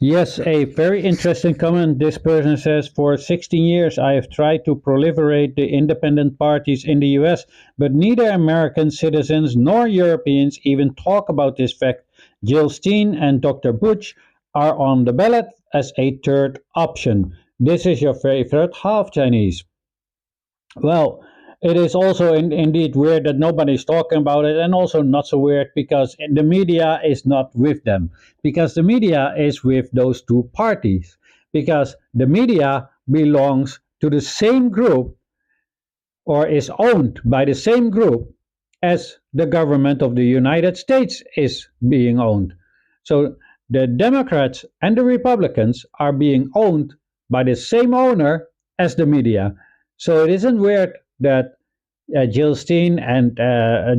Yes, a very interesting comment. This person says, for 16 years I have tried to proliferate the independent parties in the US, but neither American citizens nor Europeans even talk about this fact. Jill Stein and Dr. Butch are on the ballot as a third option. This is your favorite half Chinese. Well, it is also indeed weird that nobody's talking about it, and also not so weird because the media is not with them. Because the media is with those two parties. Because the media belongs to the same group or is owned by the same group as the government of the United States is being owned. So the Democrats and the Republicans are being owned by the same owner as the media. So it isn't weird that Jill Stein and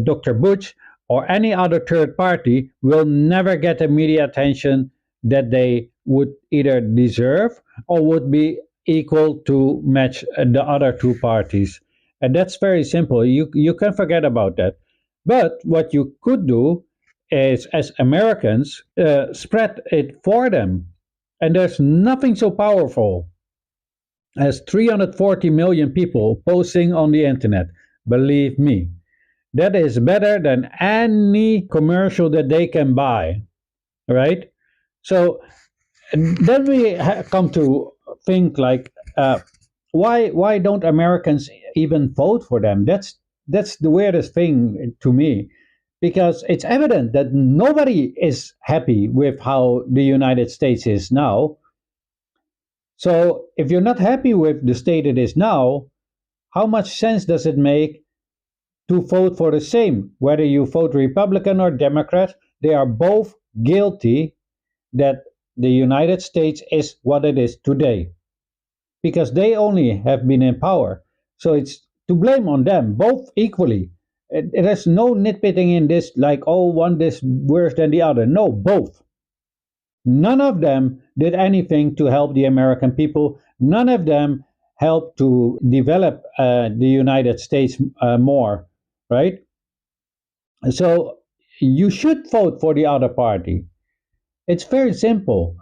Dr. Butch or any other third party will never get the media attention that they would either deserve or would be equal to match the other two parties. And that's very simple. You can forget about that. But what you could do is, as Americans, spread it for them. And there's nothing so powerful as 340 million people posting on the internet. Believe me, that is better than any commercial that they can buy, right? So then we come to think like, why don't Americans even vote for them? That's the weirdest thing to me, because it's evident that nobody is happy with how the United States is now. So if you're not happy with the state it is now, how much sense does it make to vote for the same? Whether you vote Republican or Democrat, they are both guilty that the United States is what it is today, because they only have been in power. So it's to blame on them, both equally. There's no nitpicking in this, like, oh, one is worse than the other. No, both. None of them did anything to help the American people. None of them helped to develop the United States more, right? So you should vote for the other party. It's very simple,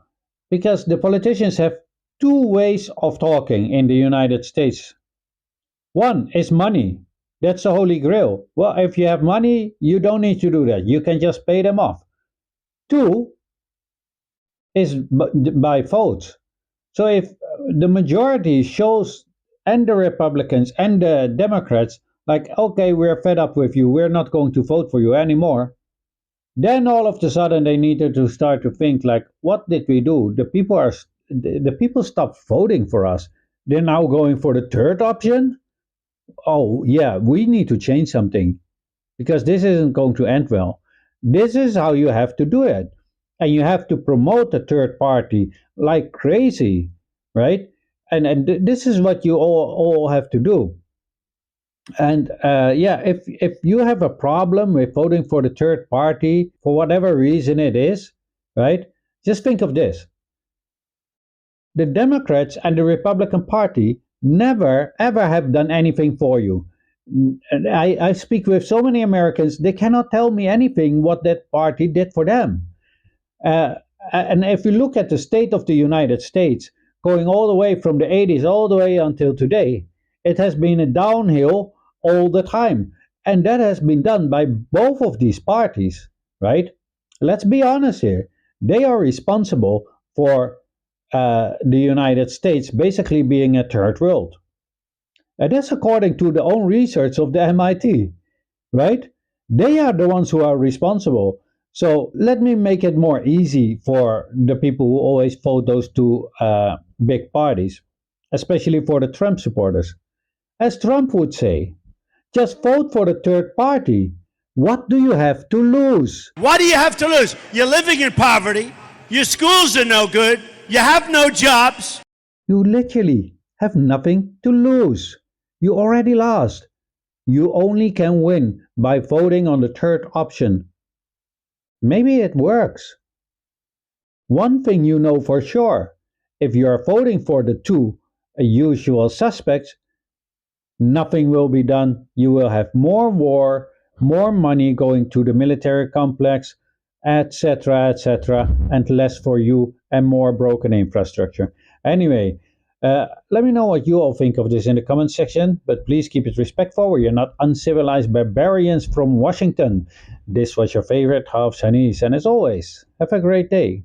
because the politicians have two ways of talking in the United States. One is money. That's the holy grail. Well, if you have money, you don't need to do that. You can just pay them off. Two is by votes. So if the majority shows, and the Republicans and the Democrats, like, okay, we're fed up with you, we're not going to vote for you anymore, then all of a sudden they needed to start to think like, what did we do? The people stopped voting for us. They're now going for the third option. Oh yeah, we need to change something, because this isn't going to end well. This is how you have to do it. And you have to promote the third party like crazy, right? And this is what you all have to do. And yeah, if you have a problem with voting for the third party for whatever reason it is, right? Just think of this: the Democrats and the Republican Party never ever have done anything for you. And I speak with so many Americans; they cannot tell me anything what that party did for them. Uh, and if you look at the state of the United States, going all the way from the 80s all the way until today, it has been a downhill all the time. And that has been done by both of these parties, right? Let's be honest here. They are responsible for the United States basically being a third world. And that's according to the own research of the MIT, right? They are the ones who are responsible. So let me make it more easy for the people who always vote those two big parties, especially for the Trump supporters. As Trump would say, just vote for the third party. What do you have to lose? What do you have to lose? You're living in poverty. Your schools are no good. You have no jobs. You literally have nothing to lose. You already lost. You only can win by voting on the third option. Maybe it works. One thing you know for sure: if you are voting for the two usual suspects, nothing will be done. You will have more war, more money going to the military complex, etc., etc., and less for you and more broken infrastructure. Anyway, let me know what you all think of this in the comment section, but please keep it respectful. You're not uncivilized barbarians from Washington. This was your favorite half Chinese, and as always, have a great day.